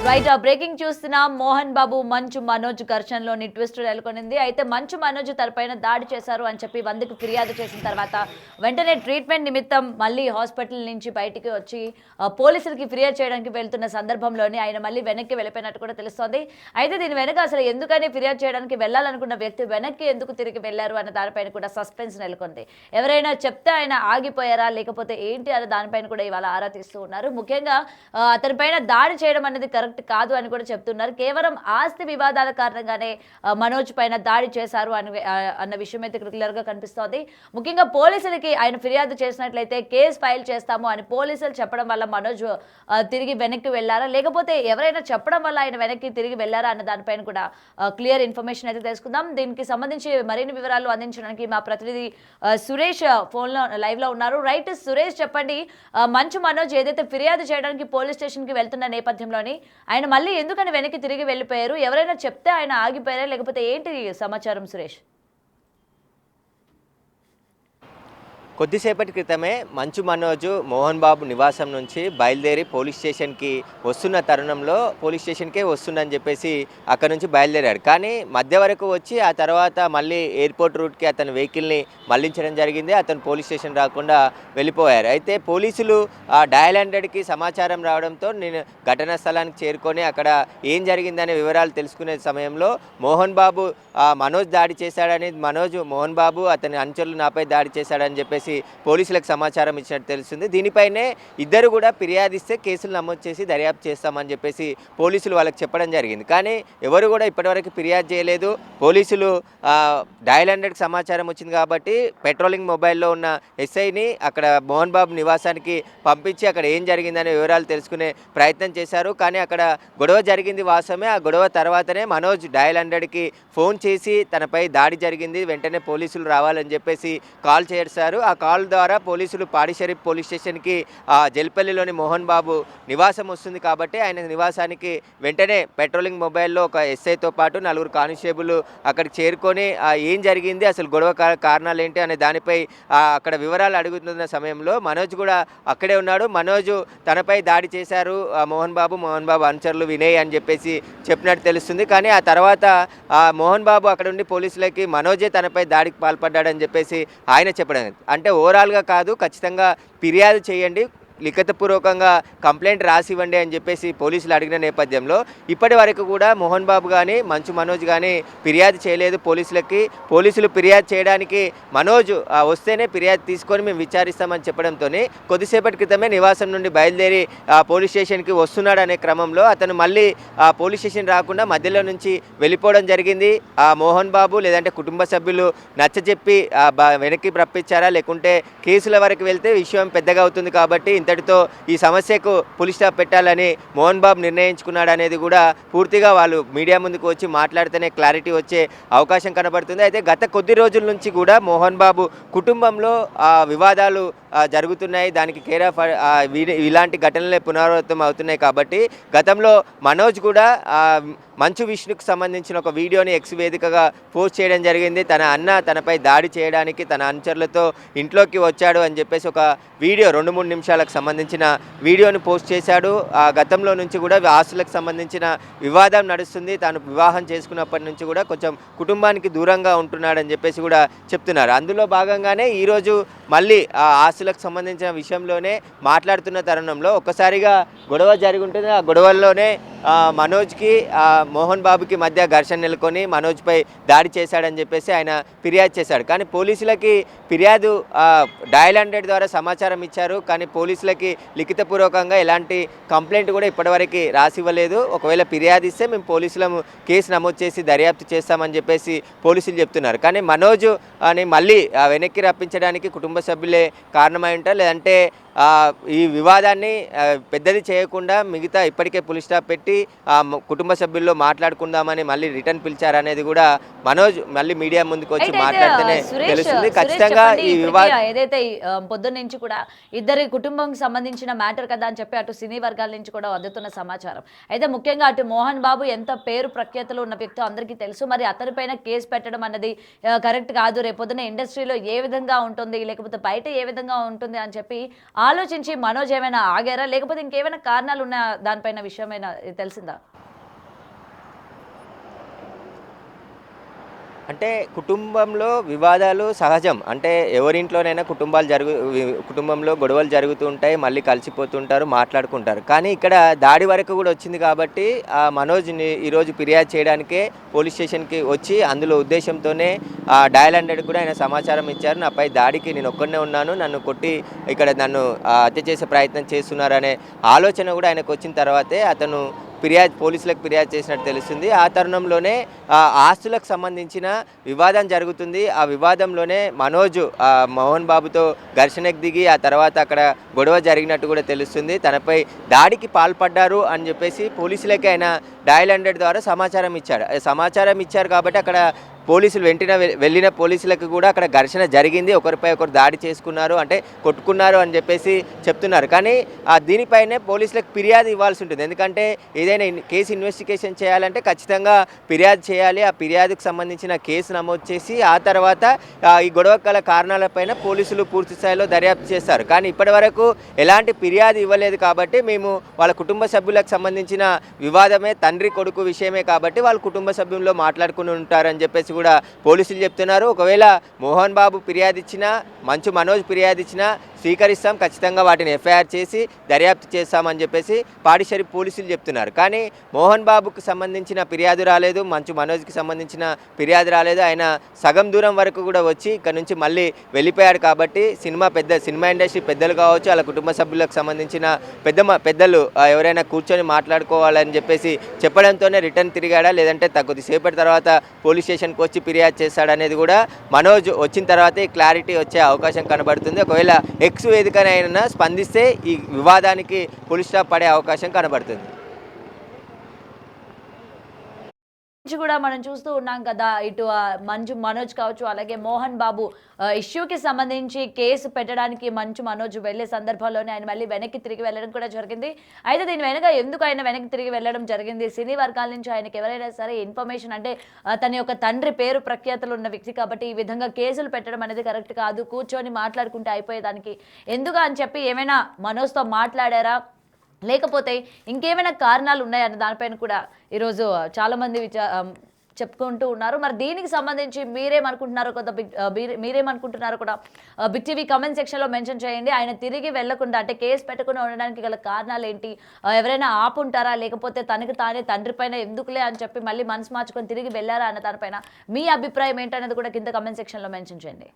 Right breaking చూస్తున్నాం. Mohan Babu Manchu Manoj ఘర్షణలోని twist నెలకొనింది. అయితే మంచు మనోజ్ తనపైన దాడి చేశారు అని చెప్పి 100కి ఫిర్యాదు చేసిన తర్వాత వెంటనే ట్రీట్మెంట్ నిమిత్తం మళ్ళీ హాస్పిటల్ నుంచి బయటికి వచ్చి పోలీసులకి ఫిర్యాదు చేయడానికి వెళ్తున్న సందర్భంలోనే ఆయన మళ్ళీ వెనక్కి వెళ్ళిపోయినట్టు కూడా తెలుస్తోంది. అయితే దీని వెనక అసలు ఎందుకని ఫిర్యాదు చేయడానికి వెళ్ళాలనుకున్న వ్యక్తి వెనక్కి ఎందుకు తిరిగి వెళ్లారు అన్న దానిపైన కూడా సస్పెన్స్ నెలకొంది. ఎవరైనా చెప్తే ఆయన ఆగిపోయారా లేకపోతే ఏంటి అనే దానిపైన కూడా ఇవాళ ఆరా తీస్తూ ఉన్నారు. ముఖ్యంగా అతనిపైన దాడి చేయడం అనేది కరెక్ట్ కాదు అని కూడా చెప్తున్నారు. కేవలం ఆస్తి వివాదాల కారణంగానే మనోజ్ పైన దాడి చేశారు అన్న విషయం అయితే క్లియర్ గా కనిపిస్తోంది. ముఖ్యంగా పోలీసులకి ఆయన ఫిర్యాదు చేసినట్లయితే కేసు ఫైల్ చేస్తాము అని పోలీసులు చెప్పడం వల్ల మనోజ్ తిరిగి వెనక్కి వెళ్లారా లేకపోతే ఎవరైనా చెప్పడం వల్ల ఆయన వెనక్కి తిరిగి వెళ్లారా అన్న దానిపైన కూడా క్లియర్ ఇన్ఫర్మేషన్ అయితే తెలుసుకుందాం. దీనికి సంబంధించి మరిన్ని వివరాలు అందించడానికి మా ప్రతినిధి సురేష్ ఫోన్ లో లైవ్ లో ఉన్నారు. రైట్ సురేష్, చెప్పండి. మంచు మనోజ్ ఏదైతే ఫిర్యాదు చేయడానికి పోలీస్ స్టేషన్ కి వెళ్తున్న నేపథ్యంలోని ఆయన మళ్ళీ ఎందుకని వెనక్కి తిరిగి వెళ్ళిపోయారు? ఎవరైనా చెప్తే ఆయన ఆగిపోయారా లేకపోతే ఏంటి సమాచారం సురేష్? కొద్దిసేపటి క్రితమే మంచు మనోజ్ మోహన్ బాబు నివాసం నుంచి బయలుదేరి పోలీస్ స్టేషన్కి వస్తున్న తరుణంలో పోలీస్ స్టేషన్కే వస్తుందని చెప్పేసి అక్కడ నుంచి బయలుదేరాడు. కానీ మధ్య వరకు వచ్చి ఆ తర్వాత మళ్ళీ ఎయిర్పోర్ట్ రూట్కి అతని వెహికల్ని మళ్లించడం జరిగింది. అతను పోలీస్ స్టేషన్ రాకుండా వెళ్ళిపోయారు. అయితే పోలీసులు డయల్ 100కి సమాచారం రావడంతో నేను ఘటనా స్థలానికి చేరుకొని అక్కడ ఏం జరిగిందనే వివరాలు తెలుసుకునే సమయంలో మోహన్ బాబు మనోజ్ దాడి చేశాడని, మోహన్ బాబు అతని అనుచరులు నాపై దాడి చేశాడని చెప్పేసి పోలీసులకు సమాచారం ఇచ్చినట్టు తెలుస్తుంది. దీనిపైనే ఇద్దరు కూడా ఫిర్యాదిస్తే కేసులు నమోదు చేసి దర్యాప్తు చేస్తామని చెప్పేసి పోలీసులు వాళ్ళకి చెప్పడం జరిగింది. కానీ ఎవరు కూడా ఇప్పటివరకు ఫిర్యాదు చేయలేదు. పోలీసులు డయల్ 100కి సమాచారం వచ్చింది కాబట్టి పెట్రోలింగ్ మొబైల్లో ఉన్న ఎస్ఐని అక్కడ మోహన్ బాబు నివాసానికి పంపించి అక్కడ ఏం జరిగిందనే వివరాలు తెలుసుకునే ప్రయత్నం చేశారు. కానీ అక్కడ గొడవ జరిగింది వాస్తవమే. ఆ గొడవ తర్వాతనే మనోజ్ డయల్ 100కి ఫోన్ చేసి తనపై దాడి జరిగింది, వెంటనే పోలీసులు రావాలని చెప్పేసి కాల్ చేశారు. ఆ కాల్ ద్వారా పోలీసులు పాడిషరీఫ్ పోలీస్ స్టేషన్కి జల్పల్లిలోని మోహన్ బాబు నివాసం వస్తుంది కాబట్టి ఆయన నివాసానికి వెంటనే పెట్రోలింగ్ మొబైల్లో ఒక ఎస్ఐతో పాటు 4 కానిస్టేబుల్ అక్కడికి చేరుకొని ఏం జరిగింది, అసలు గొడవ కారణాలు ఏంటి అనే దానిపై అక్కడ వివరాలు అడుగుతున్న సమయంలో మనోజ్ కూడా అక్కడే ఉన్నాడు. మనోజ్ తనపై దాడి చేశారు మోహన్ బాబు అనుచరులు వినయ్ అని చెప్పేసి చెప్పినట్టు తెలుస్తుంది. కానీ ఆ తర్వాత మోహన్ బాబు అక్కడ ఉండి పోలీసులకి మనోజే తనపై దాడికి పాల్పడ్డాడని చెప్పేసి ఆయన చెప్పడం. అంటే ఓవరాల్గా కాదు, ఖచ్చితంగా ఫిర్యాదు చేయండి, లిఖితపూర్వకంగా కంప్లైంట్ రాసివ్వండి అని చెప్పేసి పోలీసులు అడిగిన నేపథ్యంలో ఇప్పటి వరకు కూడా మోహన్ బాబు కానీ మంచు మనోజ్ కానీ ఫిర్యాదు చేయలేదు పోలీసులకి. పోలీసులు ఫిర్యాదు చేయడానికి మనోజ్ వస్తేనే ఫిర్యాదు తీసుకొని మేము విచారిస్తామని చెప్పడంతో కొద్దిసేపటి క్రితమే నివాసం నుండి బయలుదేరి పోలీస్ స్టేషన్కి వస్తున్నాడు అనే క్రమంలో అతను మళ్ళీ పోలీస్ స్టేషన్ రాకుండా మధ్యలో నుంచి వెళ్ళిపోవడం జరిగింది. మోహన్ బాబు లేదంటే కుటుంబ సభ్యులు నచ్చజెప్పి వెనక్కి రప్పించారా లేకుంటే కేసుల వరకు వెళ్తే విషయం పెద్దగా అవుతుంది కాబట్టి ఇంతటితో ఈ సమస్యకు పులి స్టాప్ పెట్టాలని మోహన్ బాబు నిర్ణయించుకున్నాడు అనేది కూడా పూర్తిగా వాళ్ళు మీడియా ముందుకు వచ్చి మాట్లాడితేనే క్లారిటీ వచ్చే అవకాశం కనబడుతుంది. అయితే గత కొద్ది రోజుల నుంచి కూడా మోహన్ బాబు కుటుంబంలో వివాదాలు జరుగుతున్నాయి. దానికి కేర్ ఆఫ్ ఇలాంటి ఘటనలే పునరావృతం అవుతున్నాయి కాబట్టి గతంలో మనోజ్ కూడా మంచు విష్ణుకు సంబంధించిన ఒక వీడియోని ఎక్స్ వేదికగా పోస్ట్ చేయడం జరిగింది. తన అన్న తనపై దాడి చేయడానికి తన అనుచరులతో ఇంట్లోకి వచ్చాడు అని చెప్పేసి ఒక వీడియో 2-3 నిమిషాలకు సంబంధించిన వీడియోని పోస్ట్ చేశాడు. గతంలో నుంచి కూడా ఆస్తులకు సంబంధించిన వివాదం నడుస్తుంది. తాను వివాహం చేసుకున్నప్పటి నుంచి కూడా కొంచెం కుటుంబానికి దూరంగా ఉంటున్నాడని చెప్పేసి కూడా చెప్తున్నారు. అందులో భాగంగానే ఈరోజు మళ్ళీ ఆస్తులకు సంబంధించిన విషయంలోనే మాట్లాడుతున్న తరుణంలో ఒక్కసారిగా గొడవ జరిగి ఉంటుంది. ఆ గొడవల్లోనే మనోజ్కి మోహన్ బాబుకి మధ్య ఘర్షణ నెలకొని మనోజ్పై దాడి చేశాడని చెప్పేసి ఆయన ఫిర్యాదు చేశాడు. కానీ పోలీసులకి ఫిర్యాదు డయల్ 100 ద్వారా సమాచారం ఇచ్చారు. కానీ పోలీసులకి లిఖితపూర్వకంగా ఎలాంటి కంప్లైంట్ కూడా ఇప్పటివరకు రాసివ్వలేదు. ఒకవేళ ఫిర్యాదు ఇస్తే మేము పోలీసులము కేసు నమోదు చేసి దర్యాప్తు చేస్తామని చెప్పేసి పోలీసులు చెప్తున్నారు. కానీ మనోజ్ అని మళ్ళీ వెనక్కి రప్పించడానికి కుటుంబ సభ్యులే కారణమై ఉంటారు, లేదంటే ఈ వివాదాన్ని పెద్దది చేయకుండా మిగతా ఇప్పటికే పులి స్టాప్ పెట్టి కుటుంబ సభ్యుల్లో మాట్లాడుకుందామని మళ్ళీ రిటర్న్ పిలిచారనేది కూడా మనోజ్ మళ్ళీ మీడియా ముందుకు వచ్చి మాట్లాడితేనే తెలుస్తుంది. ఖచ్చితంగా ఈ వివాదం ఏదైతే పొద్దున్న నుంచి కూడా ఇద్దరి కుటుంబంకి సంబంధించిన మ్యాటర్ కదా అని చెప్పి అటు సినీ వర్గాల నుంచి కూడా అందుతున్న సమాచారం. అయితే ముఖ్యంగా అటు మోహన్ బాబు ఎంత పేరు ప్రఖ్యాతలు ఉన్న వ్యక్తి అందరికీ తెలుసు. మరి అతనిపైన కేసు పెట్టడం అన్నది కరెక్ట్ కాదు. రేపొద్దున ఇండస్ట్రీలో ఏ విధంగా ఉంటుంది లేకపోతే బయట ఏ విధంగా ఉంటుంది అని చెప్పి ఆలోచించి మనోజ్ ఏమైనా ఆగారా, లేకపోతే ఇంకేమైనా కారణాలు ఉన్న దానిపైన విషయమైనా తెలిసిందా? అంటే కుటుంబంలో వివాదాలు సహజం. అంటే ఎవరింట్లోనైనా కుటుంబంలో గొడవలు జరుగుతూ ఉంటాయి. మళ్ళీ కలిసిపోతుంటారు, మాట్లాడుకుంటారు. కానీ ఇక్కడ దాడి వరకు కూడా వచ్చింది కాబట్టి మనోజ్‌ని ఈరోజు ఫిర్యాదు చేయడానికే పోలీస్ స్టేషన్‌కి వచ్చి అందులో ఉద్దేశంతోనే డయల్ 100కి కూడా ఆయన సమాచారం ఇచ్చారు. నాపై దాడికి నేను ఒక్కడినే ఉన్నాను. నన్ను కొట్టి ఇక్కడ నన్ను హత్య చేసే ప్రయత్నం చేస్తున్నారనే ఆలోచన కూడా ఆయనకొచ్చిన తర్వాతే అతను పోలీసులకు ఫిర్యాదు చేసినట్టు తెలుస్తుంది. ఆ తరుణంలోనే ఆస్తులకు సంబంధించిన వివాదం జరుగుతుంది. ఆ వివాదంలోనే మనోజ్ మోహన్ బాబుతో ఘర్షణకు దిగి ఆ తర్వాత అక్కడ గొడవ జరిగినట్టు కూడా తెలుస్తుంది. తనపై దాడికి పాల్పడ్డారు అని చెప్పేసి పోలీసులకి ఆయన డయల్ 100 ద్వారా సమాచారం ఇచ్చారు కాబట్టి అక్కడ పోలీసులు వెంటనే వెళ్ళిన పోలీసులకు కూడా అక్కడ ఘర్షణ జరిగింది. ఒకరిపై ఒకరు దాడి చేసుకున్నారు, అంటే కొట్టుకున్నారు అని చెప్పేసి చెప్తున్నారు. కానీ దీనిపైనే పోలీసులకు ఫిర్యాదు ఇవ్వాల్సి ఉంటుంది. ఎందుకంటే ఏదైనా కేసు ఇన్వెస్టిగేషన్ చేయాలంటే ఖచ్చితంగా ఫిర్యాదు చేయాలి. ఆ ఫిర్యాదుకు సంబంధించిన కేసు నమోదు చేసి ఆ తర్వాత ఈ గొడవ గల కారణాలపైన పోలీసులు పూర్తి స్థాయిలో దర్యాప్తు చేస్తారు. కానీ ఇప్పటివరకు ఎలాంటి ఫిర్యాదు ఇవ్వలేదు కాబట్టి మేము వాళ్ళ కుటుంబ సభ్యులకు సంబంధించిన వివాదమే తండ్రి కొడుకు విషయమే కాబట్టి వాళ్ళ కుటుంబ సభ్యుల్లో మాట్లాడుకుని ఉంటారని చెప్పేసి కూడా పోలీసులు చెప్తున్నారు. ఒకవేళ మోహన్ బాబు ఫిర్యాదు ఇచ్చినా, మంచు మనోజ్ ఫిర్యాదు ఇచ్చినా స్వీకరిస్తాం, ఖచ్చితంగా వాటిని ఎఫ్ఐఆర్ చేసి దర్యాప్తు చేస్తామని చెప్పేసి పాడిషరి పోలీసులు చెప్తున్నారు. కానీ మోహన్ బాబుకు సంబంధించిన ఫిర్యాదు రాలేదు, మంచు మనోజ్కి సంబంధించిన ఫిర్యాదు రాలేదు. ఆయన సగం దూరం వరకు కూడా వచ్చి ఇక్కడ నుంచి మళ్ళీ వెళ్ళిపోయాడు కాబట్టి సినిమా ఇండస్ట్రీ పెద్దలు కావచ్చు, వాళ్ళ కుటుంబ సభ్యులకు సంబంధించిన పెద్దలు ఎవరైనా కూర్చొని మాట్లాడుకోవాలని చెప్పేసి చెప్పడంతోనే రిటర్న్ తిరిగాడా, లేదంటే కొద్దిసేపటి తర్వాత పోలీస్ స్టేషన్కి వచ్చి ఫిర్యాదు చేస్తాడనేది కూడా మనోజ్ వచ్చిన తర్వాతే క్లారిటీ వచ్చే అవకాశం కనబడుతుంది. ఒకవేళ ఎక్స్ వేదికనైనా స్పందిస్తే ఈ వివాదానికి ఫుల్ స్టాప్ పడే అవకాశం కనబడుతుంది. నుంచి కూడా మనం చూస్తూ ఉన్నాం కదా, ఇటు మంచు మనోజ్ కావచ్చు, అలాగే మోహన్ బాబు ఇష్యూకి సంబంధించి కేసు పెట్టడానికి మంచు మనోజ్ వెళ్లే సందర్భంలోనే ఆయన మళ్ళీ వెనక్కి తిరిగి వెళ్ళడం కూడా జరిగింది. అయితే దీని వెనక ఎందుకు ఆయన వెనక్కి తిరిగి వెళ్ళడం జరిగింది, సినీ వర్గాల నుంచి ఆయనకి ఎవరైనా సరే ఇన్ఫర్మేషన్, అంటే తన యొక్క తండ్రి పేరు ప్రఖ్యాతలు ఉన్న వ్యక్తి కాబట్టి ఈ విధంగా కేసులు పెట్టడం అనేది కరెక్ట్ కాదు, కూర్చొని మాట్లాడుకుంటే అయిపోయేదానికి ఎందుకు అని చెప్పి ఏమైనా మనోజ్తో మాట్లాడారా, లేకపోతే ఇంకేమైనా కారణాలు ఉన్నాయన్న దానిపైన కూడా ఈరోజు చాలామంది చెప్పుకుంటూ ఉన్నారు. మరి దీనికి సంబంధించి మీరేమనుకుంటున్నారో మీరేమనుకుంటున్నారో కూడా బిగ్ టీవీ కమెంట్ సెక్షన్లో మెన్షన్ చేయండి. ఆయన తిరిగి వెళ్లకుండా, అంటే కేసు పెట్టకుండా ఉండడానికి గల కారణాలు ఏంటి, ఎవరైనా ఆపుంటారా, లేకపోతే తనకి తానే తండ్రి పైన ఎందుకులే అని చెప్పి మళ్ళీ మనసు మార్చుకొని తిరిగి వెళ్ళారా అన్న దానిపైన మీ అభిప్రాయం ఏంటనేది కూడా కింద కమెంట్ సెక్షన్లో మెన్షన్ చేయండి.